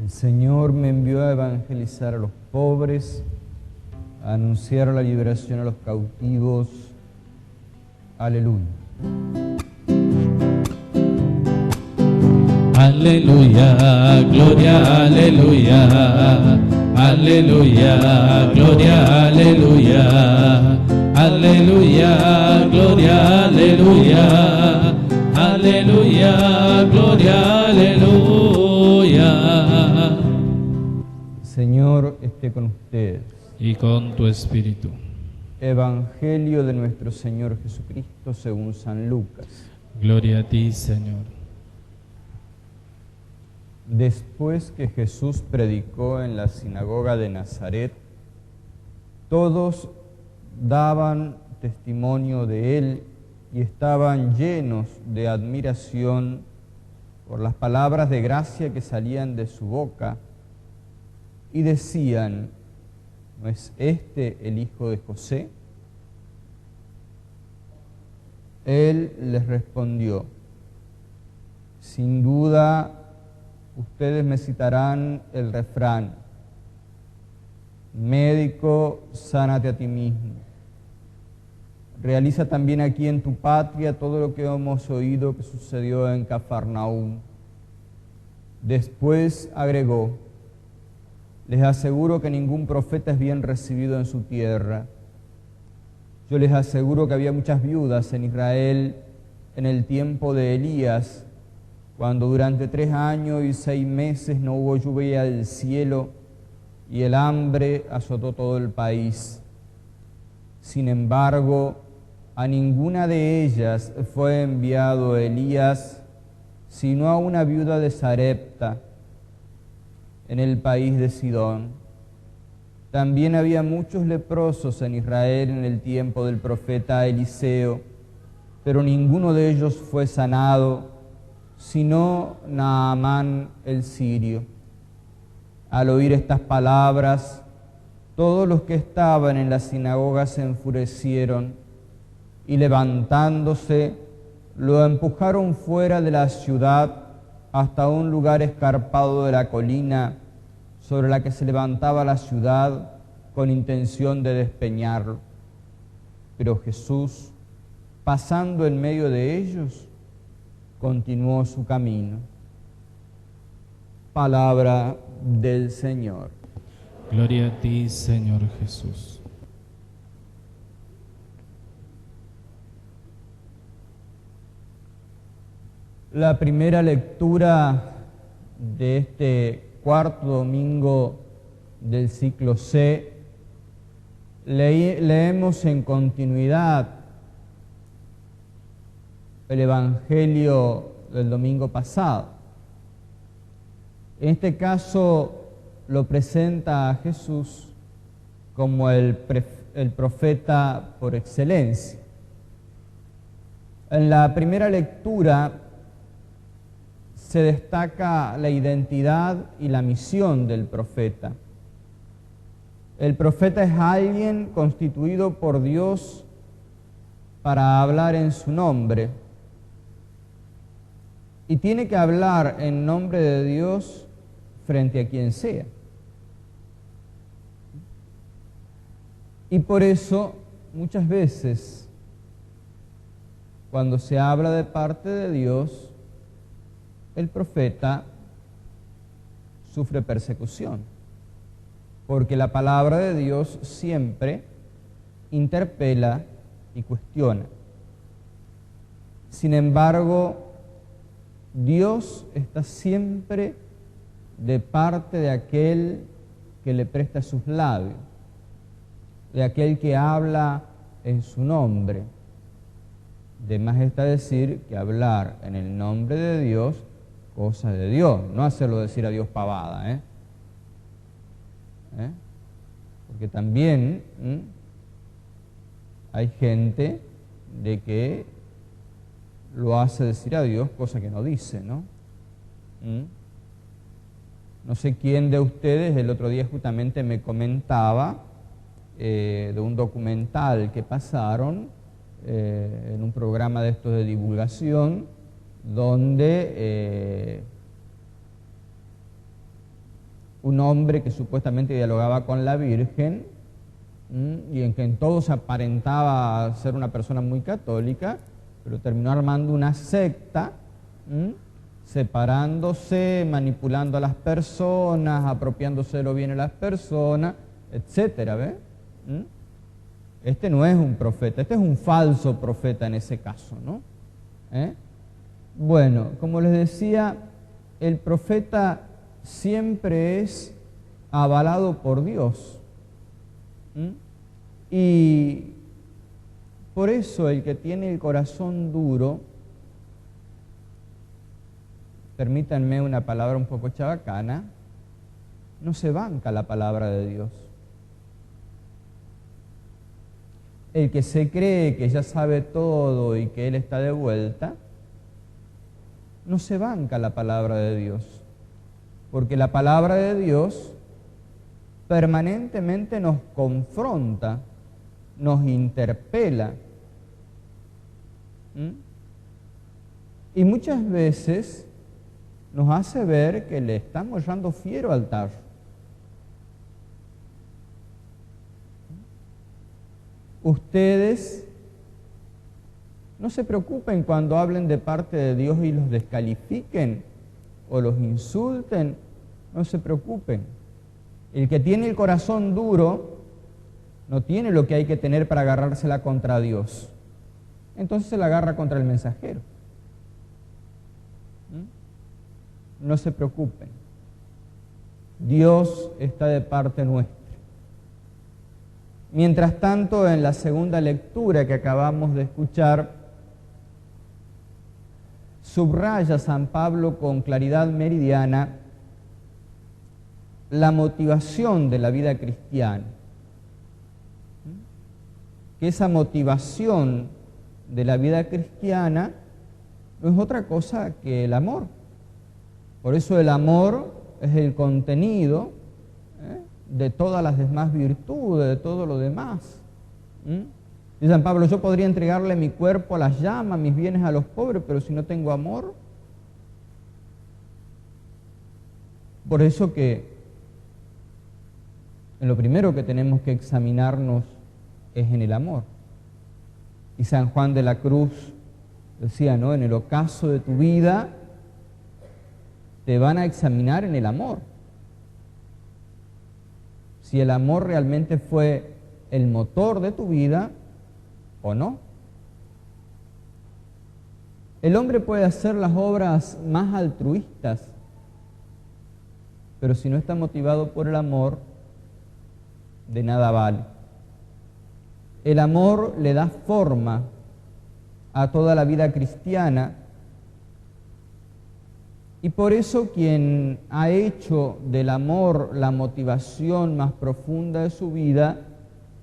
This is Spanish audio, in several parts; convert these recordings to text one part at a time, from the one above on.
El Señor me envió a evangelizar a los pobres, a anunciar la liberación a los cautivos. Aleluya. Aleluya, gloria, aleluya. Aleluya, gloria, aleluya. Aleluya, gloria, aleluya. Aleluya, gloria, aleluya. Señor esté con ustedes. Y con tu espíritu. Evangelio de nuestro Señor Jesucristo según San Lucas. Gloria a ti, Señor. Después que Jesús predicó en la sinagoga de Nazaret, todos daban testimonio de él y estaban llenos de admiración por las palabras de gracia que salían de su boca y decían: ¿no es este el hijo de José? Él les respondió: sin duda, ustedes me citarán el refrán: médico, sánate a ti mismo. Realiza también aquí en tu patria todo lo que hemos oído que sucedió en Cafarnaúm. Después agregó: les aseguro que ningún profeta es bien recibido en su tierra. Yo les aseguro que había muchas viudas en Israel en el tiempo de Elías, cuando durante 3 años y 6 meses no hubo lluvia del cielo y el hambre azotó todo el país. Sin embargo, a ninguna de ellas fue enviado Elías, sino a una viuda de Sarepta, en el país de Sidón. También había muchos leprosos en Israel en el tiempo del profeta Eliseo, pero ninguno de ellos fue sanado, sino Naamán el sirio. Al oír estas palabras, todos los que estaban en la sinagoga se enfurecieron y levantándose, lo empujaron fuera de la ciudad hasta un lugar escarpado de la colina sobre la que se levantaba la ciudad con intención de despeñarlo. Pero Jesús, pasando en medio de ellos, continuó su camino. Palabra del Señor. Gloria a ti, Señor Jesús. La primera lectura de este cuarto domingo del ciclo C, leemos en continuidad el Evangelio del domingo pasado. En este caso lo presenta a Jesús como el profeta por excelencia. En la primera lectura se destaca la identidad y la misión del profeta. El profeta es alguien constituido por Dios para hablar en su nombre. Y tiene que hablar en nombre de Dios frente a quien sea. Y por eso, muchas veces, cuando se habla de parte de Dios, el profeta sufre persecución, porque la palabra de Dios siempre interpela y cuestiona. Sin embargo, Dios está siempre de parte de aquel que le presta sus labios, de aquel que habla en su nombre. De más está decir que hablar en el nombre de Dios, cosa de Dios, no hacerlo decir a Dios pavada, porque también hay gente de que lo hace decir a Dios cosa que no dice, ¿no? No sé quién de ustedes el otro día justamente me comentaba de un documental que pasaron en un programa de estos de divulgación, donde un hombre que supuestamente dialogaba con la Virgen, y en que en todo se aparentaba ser una persona muy católica, pero terminó armando una secta, separándose, manipulando a las personas, apropiándose de lo bien de las personas, etcétera, ¿ve? Este no es un profeta, este es un falso profeta en ese caso, ¿no? Bueno, como les decía, el profeta siempre es avalado por Dios. Y por eso el que tiene el corazón duro, permítanme una palabra un poco chabacana, no se banca la palabra de Dios. El que se cree que ya sabe todo y que Él está de vuelta, no se banca la palabra de Dios, porque la palabra de Dios permanentemente nos confronta, nos interpela. Y muchas veces nos hace ver que le estamos echando fiero al tarro. Ustedes no se preocupen cuando hablen de parte de Dios y los descalifiquen o los insulten, no se preocupen. El que tiene el corazón duro no tiene lo que hay que tener para agarrársela contra Dios. Entonces se la agarra contra el mensajero. No se preocupen. Dios está de parte nuestra. Mientras tanto, en la segunda lectura que acabamos de escuchar, subraya San Pablo con claridad meridiana la motivación de la vida cristiana. Que esa motivación de la vida cristiana no es otra cosa que el amor. Por eso el amor es el contenido de todas las demás virtudes, de todo lo demás. Dice San Pablo, yo podría entregarle mi cuerpo a las llamas, mis bienes a los pobres, pero si no tengo amor. Por eso que en lo primero que tenemos que examinarnos es en el amor. Y San Juan de la Cruz decía, ¿no? En el ocaso de tu vida te van a examinar en el amor. Si el amor realmente fue el motor de tu vida o no. El hombre puede hacer las obras más altruistas, pero si no está motivado por el amor, de nada vale. El amor le da forma a toda la vida cristiana, y por eso quien ha hecho del amor la motivación más profunda de su vida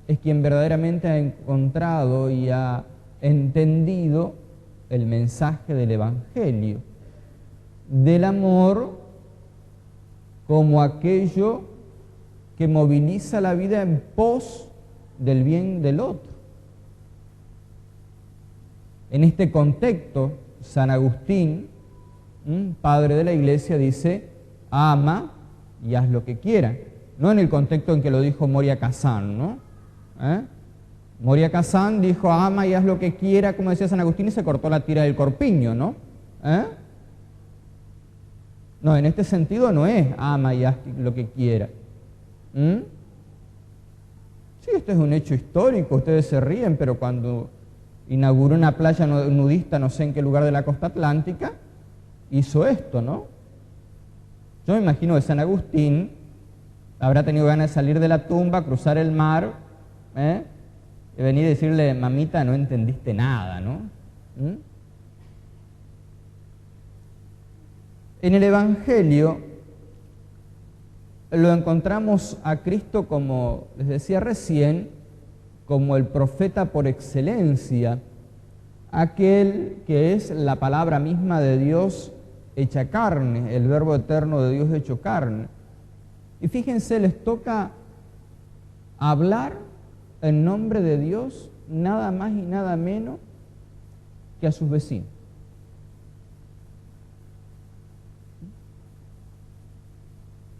es quien verdaderamente ha encontrado y ha entendido el mensaje del Evangelio, del amor como aquello que moviliza la vida en pos del bien del otro. En este contexto, San Agustín, padre de la Iglesia, dice, ama y haz lo que quiera. No en el contexto en que lo dijo Moria Kazán, ¿no? Moria Kazán dijo, ama y haz lo que quiera, como decía San Agustín, y se cortó la tira del corpiño, ¿no? No, en este sentido no es ama y haz lo que quiera. Sí, esto es un hecho histórico, ustedes se ríen, pero cuando inauguró una playa nudista, no sé en qué lugar de la costa atlántica, hizo esto, ¿no? Yo me imagino que San Agustín habrá tenido ganas de salir de la tumba, cruzar el mar, y venir y decirle, mamita, no entendiste nada, ¿no? En el Evangelio lo encontramos a Cristo, como les decía recién, como el profeta por excelencia, aquel que es la palabra misma de Dios hecha carne, el verbo eterno de Dios hecho carne. Y fíjense, les toca hablar en nombre de Dios nada más y nada menos que a sus vecinos.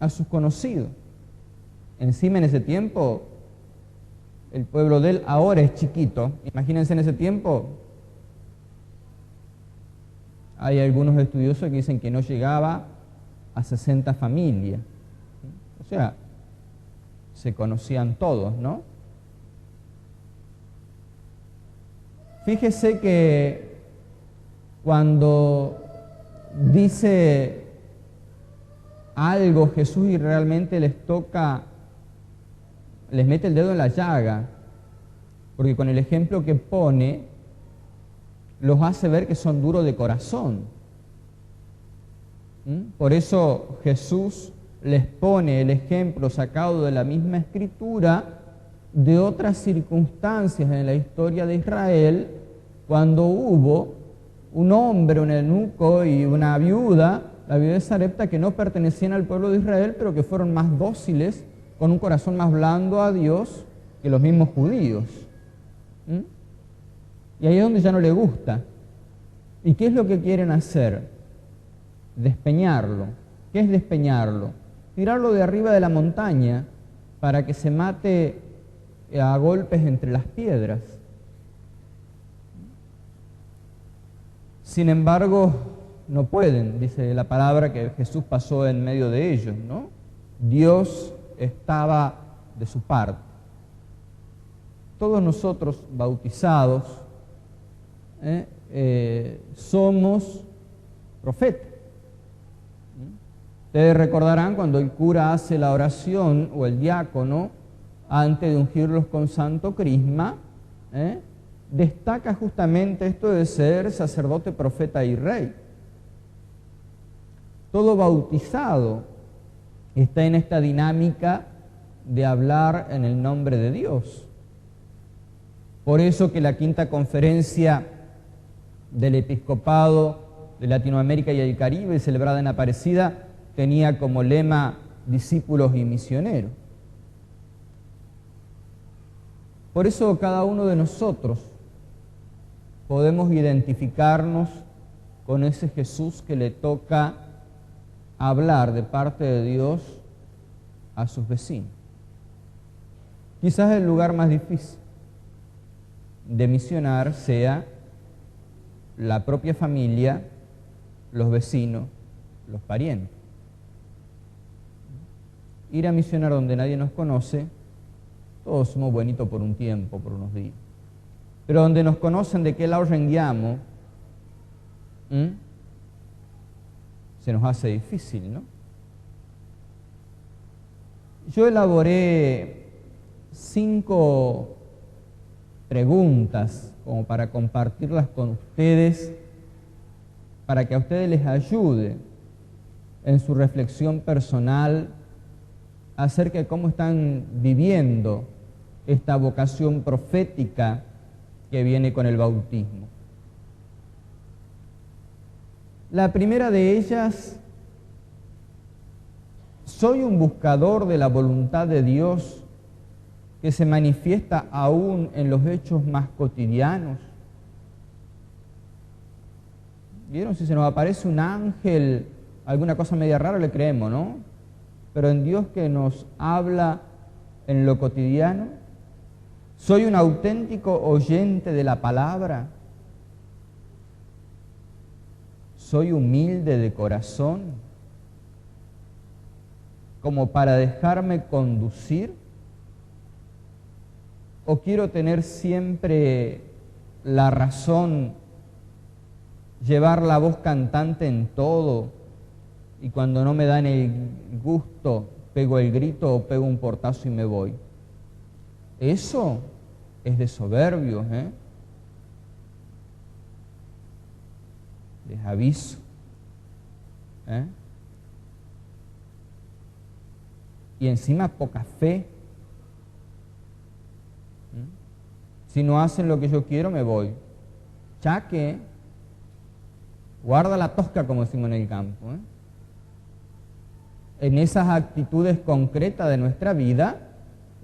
a sus conocidos. Encima en ese tiempo, el pueblo de él ahora es chiquito. Imagínense en ese tiempo, hay algunos estudiosos que dicen que no llegaba a 60 familias. O sea, se conocían todos, ¿no? Fíjese que cuando dice algo Jesús y realmente les toca, les mete el dedo en la llaga, porque con el ejemplo que pone, los hace ver que son duros de corazón. Por eso Jesús les pone el ejemplo sacado de la misma Escritura de otras circunstancias en la historia de Israel, cuando hubo un hombre, un eunuco y una viuda, la viuda de Sarepta, que no pertenecían al pueblo de Israel, pero que fueron más dóciles, con un corazón más blando a Dios que los mismos judíos. Y ahí es donde ya no le gusta. ¿Y qué es lo que quieren hacer? Despeñarlo. ¿Qué es despeñarlo? Tirarlo de arriba de la montaña para que se mate a golpes entre las piedras. Sin embargo, no pueden, dice la palabra que Jesús pasó en medio de ellos, ¿no? Dios estaba de su parte. Todos nosotros bautizados somos profetas. Ustedes recordarán cuando el cura hace la oración, o el diácono, antes de ungirlos con santo crisma, destaca justamente esto de ser sacerdote, profeta y rey. Todo bautizado está en esta dinámica de hablar en el nombre de Dios. Por eso que la quinta conferencia del Episcopado de Latinoamérica y el Caribe, celebrada en Aparecida, tenía como lema discípulos y misioneros. Por eso cada uno de nosotros podemos identificarnos con ese Jesús que le toca hablar de parte de Dios a sus vecinos. Quizás el lugar más difícil de misionar sea la propia familia, los vecinos, los parientes. Ir a misionar donde nadie nos conoce, todos somos buenitos por un tiempo, por unos días. Pero donde nos conocen de qué lado rengueamos, se nos hace difícil, ¿no? Yo elaboré 5 preguntas como para compartirlas con ustedes, para que a ustedes les ayude en su reflexión personal acerca de cómo están viviendo esta vocación profética que viene con el bautismo. La primera de ellas: ¿soy un buscador de la voluntad de Dios que se manifiesta aún en los hechos más cotidianos? ¿Vieron? Si se nos aparece un ángel, alguna cosa media rara, le creemos, ¿no? Pero en Dios que nos habla en lo cotidiano, ¿soy un auténtico oyente de la palabra? ¿Soy humilde de corazón como para dejarme conducir? ¿O quiero tener siempre la razón, llevar la voz cantante en todo, y cuando no me dan el gusto pego el grito o pego un portazo y me voy? Eso es de soberbios, Les aviso. Y encima poca fe. Si no hacen lo que yo quiero, me voy. Chaque, guarda la tosca, como decimos en el campo. En esas actitudes concretas de nuestra vida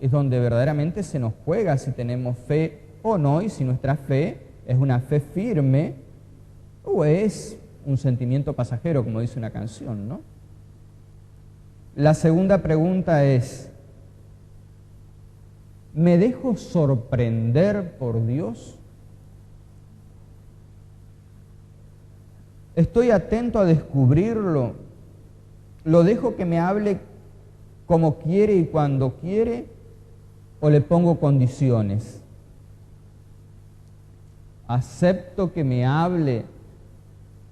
es donde verdaderamente se nos juega si tenemos fe o no, y si nuestra fe es una fe firme o es un sentimiento pasajero, como dice una canción, ¿no? La segunda pregunta es, ¿me dejo sorprender por Dios? ¿Estoy atento a descubrirlo? ¿Lo dejo que me hable como quiere y cuando quiere? ¿O le pongo condiciones? ¿Acepto que me hable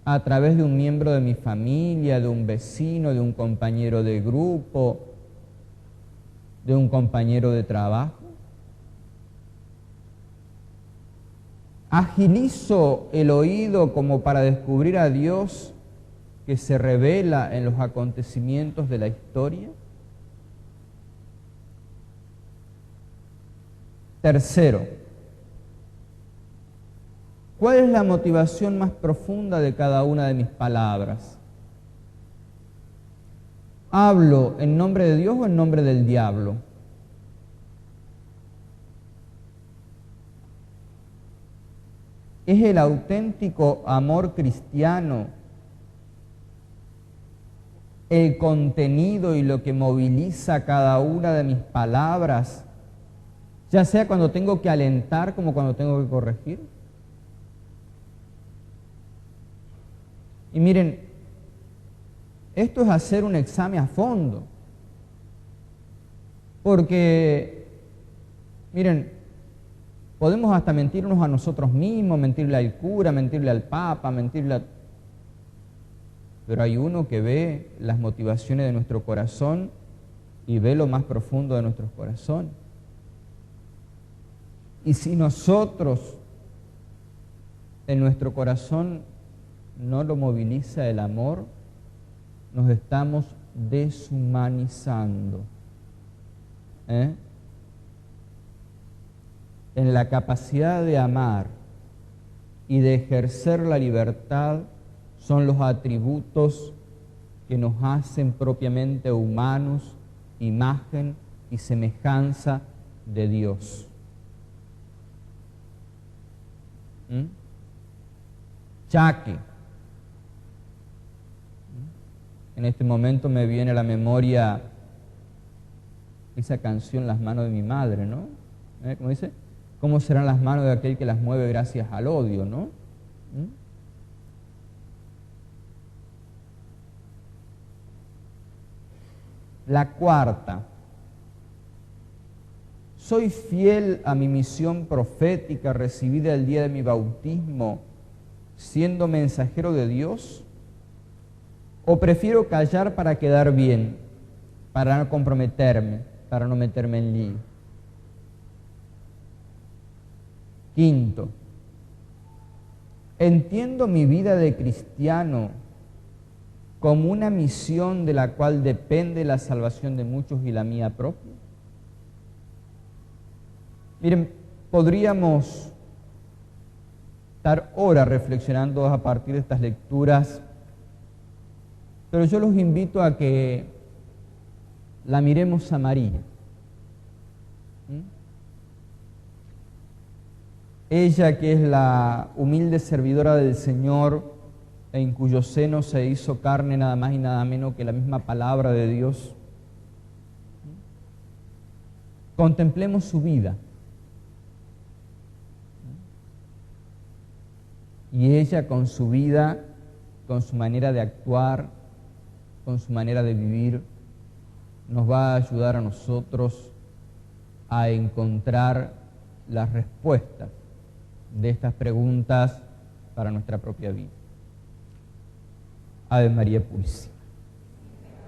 a través de un miembro de mi familia, de un vecino, de un compañero de grupo, de un compañero de trabajo? ¿Agilizo el oído como para descubrir a Dios que se revela en los acontecimientos de la historia? Tercero, ¿cuál es la motivación más profunda de cada una de mis palabras? ¿Hablo en nombre de Dios o en nombre del diablo? ¿Es el auténtico amor cristiano el contenido y lo que moviliza cada una de mis palabras, ya sea cuando tengo que alentar como cuando tengo que corregir? Y miren, esto es hacer un examen a fondo, porque, miren, podemos hasta mentirnos a nosotros mismos, mentirle al cura, mentirle al papa, mentirle a... Pero hay uno que ve las motivaciones de nuestro corazón y ve lo más profundo de nuestros corazones. Y si nosotros en nuestro corazón no lo moviliza el amor, nos estamos deshumanizando. En la capacidad de amar y de ejercer la libertad son los atributos que nos hacen propiamente humanos, imagen y semejanza de Dios. Chaque. En este momento me viene a la memoria esa canción, Las manos de mi madre, ¿no? ¿Cómo dice? ¿Cómo serán las manos de aquel que las mueve gracias al odio, no? La cuarta, ¿soy fiel a mi misión profética recibida el día de mi bautismo, siendo mensajero de Dios? ¿O prefiero callar para quedar bien, para no comprometerme, para no meterme en lío? Quinto, ¿entiendo mi vida de cristiano como una misión de la cual depende la salvación de muchos y la mía propia? Miren, podríamos estar horas reflexionando a partir de estas lecturas, pero yo los invito a que la miremos a María. Ella, que es la humilde servidora del Señor, en cuyo seno se hizo carne nada más y nada menos que la misma palabra de Dios. Contemplemos su vida. Y ella con su vida, con su manera de actuar, con su manera de vivir, nos va a ayudar a nosotros a encontrar las respuestas de estas preguntas para nuestra propia vida. Ave María Purísima.